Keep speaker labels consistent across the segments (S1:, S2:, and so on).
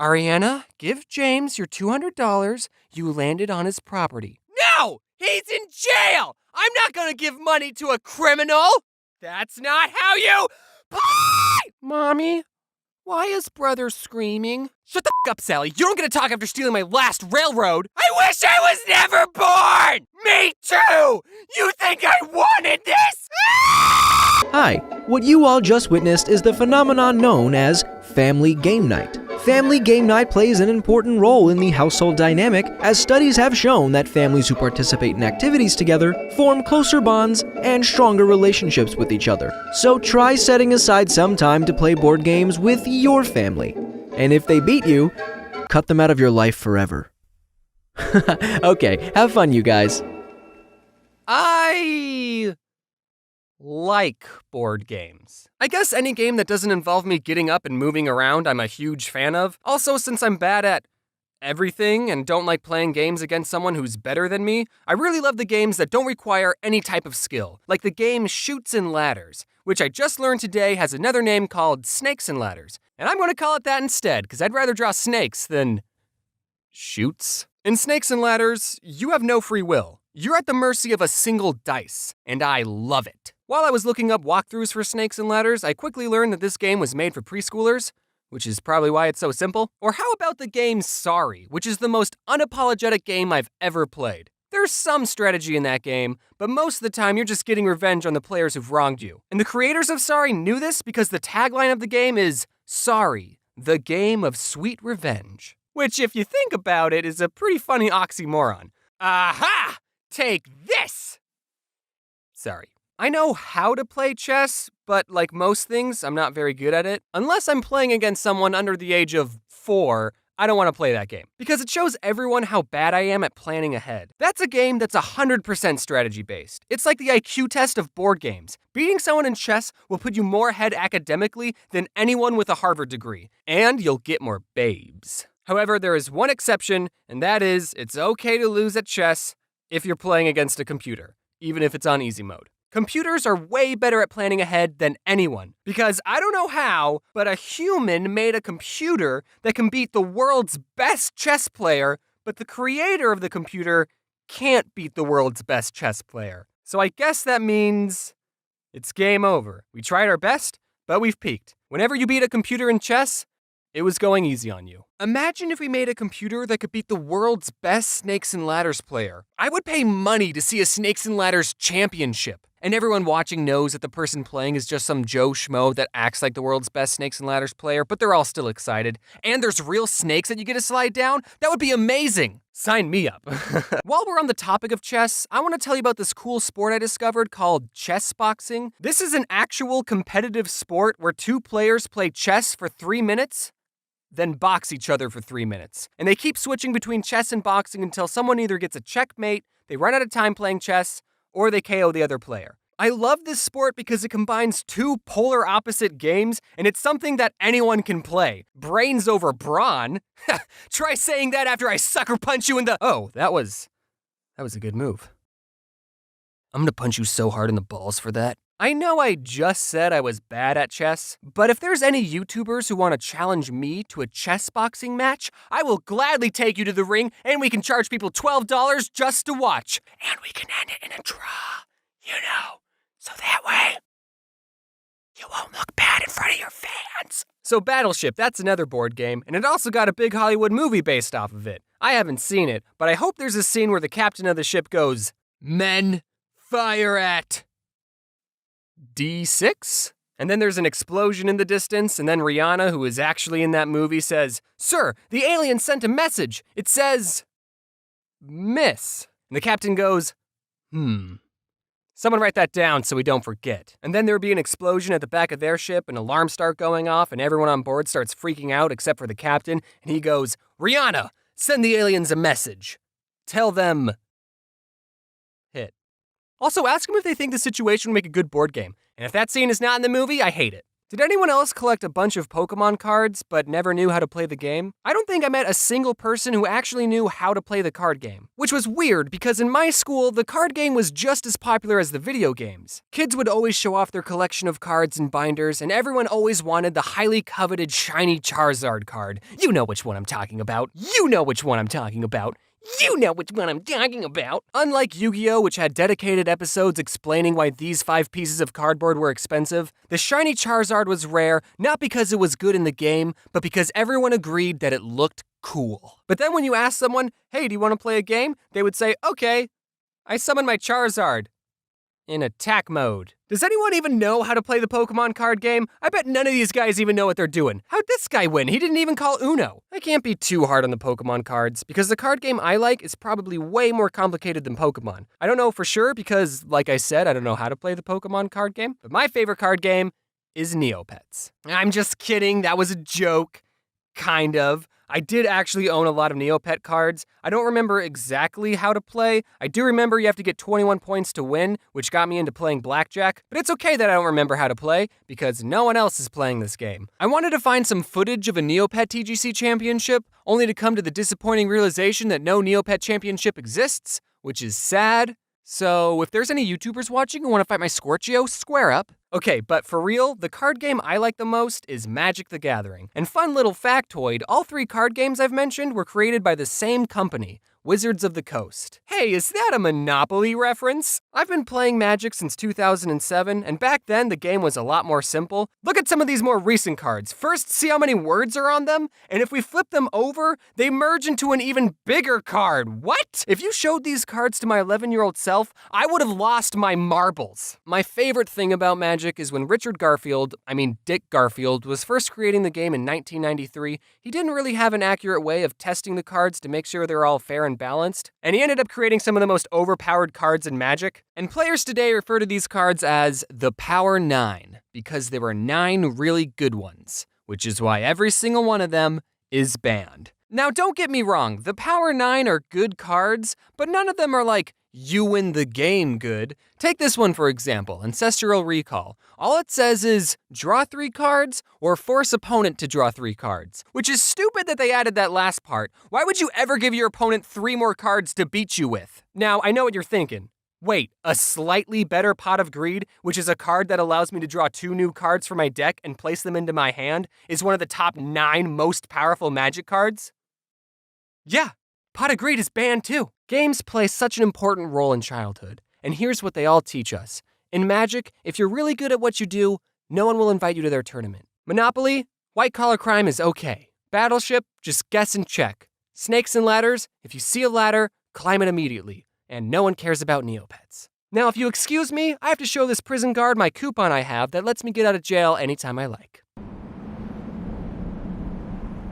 S1: Ariana, give James your $200. You landed on his property. No! He's in jail! I'm not gonna give money to a criminal! That's not how you play! Mommy, why is brother screaming? Shut the up, Sally. You don't get to talk after stealing my last railroad. I wish I was never born! Me too! You think I wanted this?
S2: Hi, what you all just witnessed is the phenomenon known as family game night. Family game night plays an important role in the household dynamic, as studies have shown that families who participate in activities together form closer bonds and stronger relationships with each other. So try setting aside some time to play board games with your family. And if they beat you, cut them out of your life forever. Okay, have fun, you guys.
S1: I like board games. I guess any game that doesn't involve me getting up and moving around I'm a huge fan of. Also, since I'm bad at everything and don't like playing games against someone who's better than me, I really love the games that don't require any type of skill, like the game Chutes and Ladders, which I just learned today has another name called Snakes and Ladders. And I'm going to call it that instead, because I'd rather draw snakes than chutes. In Snakes and Ladders, you have no free will. You're at the mercy of a single dice, and I love it. While I was looking up walkthroughs for Snakes and Ladders, I quickly learned that this game was made for preschoolers, which is probably why it's so simple. Or how about the game Sorry, which is the most unapologetic game I've ever played. There's some strategy in that game, but most of the time you're just getting revenge on the players who've wronged you. And the creators of Sorry knew this because the tagline of the game is, Sorry, the game of sweet revenge. Which, if you think about it, is a pretty funny oxymoron. Aha! Take this! Sorry. I know how to play chess, but like most things, I'm not very good at it. Unless I'm playing against someone under the age of 4, I don't want to play that game. Because it shows everyone how bad I am at planning ahead. That's a game that's 100% strategy-based. It's like the IQ test of board games. Beating someone in chess will put you more ahead academically than anyone with a Harvard degree. And you'll get more babes. However, there is one exception, and that is, it's okay to lose at chess if you're playing against a computer, even if it's on easy mode. Computers are way better at planning ahead than anyone, because I don't know how, but a human made a computer that can beat the world's best chess player, but the creator of the computer can't beat the world's best chess player. So I guess that means it's game over. We tried our best, but we've peaked. Whenever you beat a computer in chess, it was going easy on you. Imagine if we made a computer that could beat the world's best Snakes and Ladders player. I would pay money to see a Snakes and Ladders championship. And everyone watching knows that the person playing is just some Joe Schmo that acts like the world's best Snakes and Ladders player, but they're all still excited. And there's real snakes that you get to slide down? That would be amazing! Sign me up. While we're on the topic of chess, I want to tell you about this cool sport I discovered called chess boxing. This is an actual competitive sport where 2 players play chess for 3 minutes, then box each other for 3 minutes. And they keep switching between chess and boxing until someone either gets a checkmate, they run out of time playing chess, or they KO the other player. I love this sport because it combines 2 polar opposite games, and it's something that anyone can play. Brains over brawn? Try saying that after I sucker punch you in the— Oh, that was a good move. I'm gonna punch you so hard in the balls for that. I know I just said I was bad at chess, but if there's any YouTubers who want to challenge me to a chess boxing match, I will gladly take you to the ring, and we can charge people $12 just to watch. And we can end it in a draw, so that way you won't look bad in front of your fans. So Battleship, that's another board game, and it also got a big Hollywood movie based off of it. I haven't seen it, but I hope there's a scene where the captain of the ship goes, "Men, fire at D6? And then there's an explosion in the distance, and then Rihanna, who is actually in that movie, says, "Sir, the alien sent a message. It says, miss." And the captain goes, Someone write that down so we don't forget. And then there would be an explosion at the back of their ship, and alarms start going off, and everyone on board starts freaking out except for the captain, and he goes, "Rihanna, send the aliens a message. Tell them, hit." Also, ask them if they think the situation would make a good board game. And if that scene is not in the movie, I hate it. Did anyone else collect a bunch of Pokemon cards but never knew how to play the game? I don't think I met a single person who actually knew how to play the card game, which was weird because in my school, the card game was just as popular as the video games. Kids would always show off their collection of cards and binders, and everyone always wanted the highly coveted shiny Charizard card. You know which one I'm talking about. You know which one I'm talking about. You know which one I'm talking about. Unlike Yu-Gi-Oh!, which had dedicated episodes explaining why these 5 pieces of cardboard were expensive, the shiny Charizard was rare not because it was good in the game, but because everyone agreed that it looked cool. But then when you ask someone, hey, do you want to play a game? They would say, okay, I summon my Charizard. In attack mode. Does anyone even know how to play the Pokemon card game? I bet none of these guys even know what they're doing. How'd this guy win? He didn't even call Uno. I can't be too hard on the Pokemon cards, because the card game I like is probably way more complicated than Pokemon. I don't know for sure because, like I said, I don't know how to play the Pokemon card game, but my favorite card game is Neopets. I'm just kidding, that was a joke. Kind of. I did actually own a lot of Neopet cards. I don't remember exactly how to play. I do remember you have to get 21 points to win, which got me into playing blackjack. But it's okay that I don't remember how to play, because no one else is playing this game. I wanted to find some footage of a Neopet TGC championship, only to come to the disappointing realization that no Neopet championship exists, which is sad. So if there's any YouTubers watching who want to fight my Scorchio, square up. Okay, but for real, the card game I like the most is Magic the Gathering. And fun little factoid, all 3 card games I've mentioned were created by the same company, Wizards of the Coast. Hey, is that a Monopoly reference? I've been playing Magic since 2007, and back then the game was a lot more simple. Look at some of these more recent cards. First, see how many words are on them? And if we flip them over, they merge into an even bigger card. What? If you showed these cards to my 11-year-old self, I would have lost my marbles. My favorite thing about Magic is when Dick Garfield, was first creating the game in 1993, he didn't really have an accurate way of testing the cards to make sure they're all fair and balanced, and he ended up creating some of the most overpowered cards in Magic. And players today refer to these cards as the Power 9, because there were 9 really good ones, which is why every single one of them is banned. Now, don't get me wrong, the Power 9 are good cards, but none of them are like, you win the game good. Take this one for example, Ancestral Recall. All it says is, draw 3 cards, or force opponent to draw 3 cards. Which is stupid that they added that last part. Why would you ever give your opponent 3 more cards to beat you with? Now, I know what you're thinking. Wait, a slightly better Pot of Greed, which is a card that allows me to draw 2 new cards from my deck and place them into my hand, is one of the top 9 most powerful Magic cards? Yeah, Pot of Greed is banned too. Games play such an important role in childhood, and here's what they all teach us. In Magic, if you're really good at what you do, no one will invite you to their tournament. Monopoly, white collar crime is okay. Battleship, just guess and check. Snakes and ladders, if you see a ladder, climb it immediately. And no one cares about Neopets. Now, if you excuse me, I have to show this prison guard my coupon I have that lets me get out of jail anytime I like.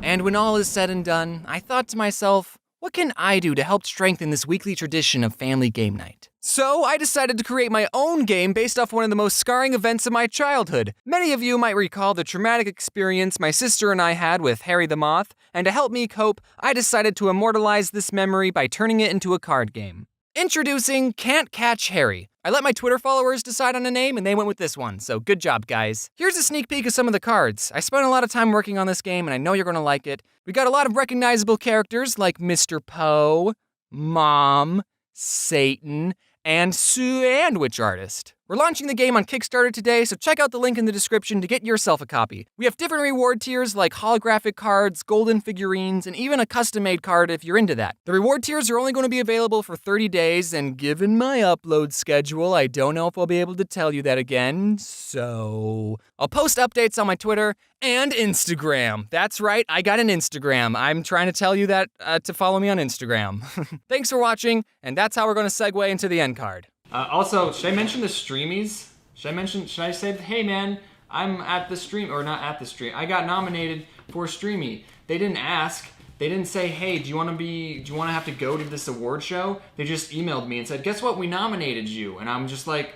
S1: And when all is said and done, I thought to myself, what can I do to help strengthen this weekly tradition of family game night? So I decided to create my own game based off one of the most scarring events of my childhood. Many of you might recall the traumatic experience my sister and I had with Harry the Moth, and to help me cope, I decided to immortalize this memory by turning it into a card game. Introducing Can't Catch Harry. I let my Twitter followers decide on a name and they went with this one, so good job, guys. Here's a sneak peek of some of the cards. I spent a lot of time working on this game and I know you're gonna like it. We got a lot of recognizable characters like Mr. Poe, Mom, Satan, and Sandwich Artist. We're launching the game on Kickstarter today, so check out the link in the description to get yourself a copy. We have different reward tiers like holographic cards, golden figurines, and even a custom-made card if you're into that. The reward tiers are only going to be available for 30 days, and given my upload schedule, I don't know if I'll be able to tell you that again, so I'll post updates on my Twitter and Instagram. That's right, I got an Instagram. I'm trying to tell you that to follow me on Instagram. Thanks for watching, and that's how we're going to segue into the end card.
S3: Also, should I mention the streamies? Should I say, hey man, I'm at the stream, or not at the stream, I got nominated for Streamy. They didn't ask, they didn't say, hey, do you want to have to go to this award show? They just emailed me and said, guess what, we nominated you. And I'm just like,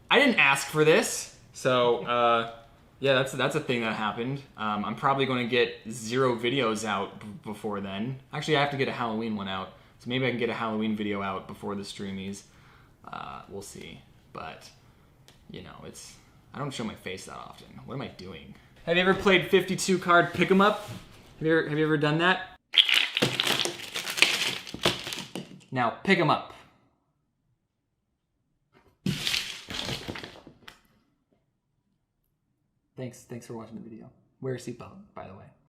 S3: I didn't ask for this. So, yeah, that's a thing that happened. I'm probably going to get 0 videos out before then. Actually, I have to get a Halloween one out. So maybe I can get a Halloween video out before the streamies. We'll see, but you know, I don't show my face that often. What am I doing? Have you ever played 52 card pick 'em up? Have you ever done that? Now pick 'em up. Thanks for watching the video. Wear a seatbelt, by the way.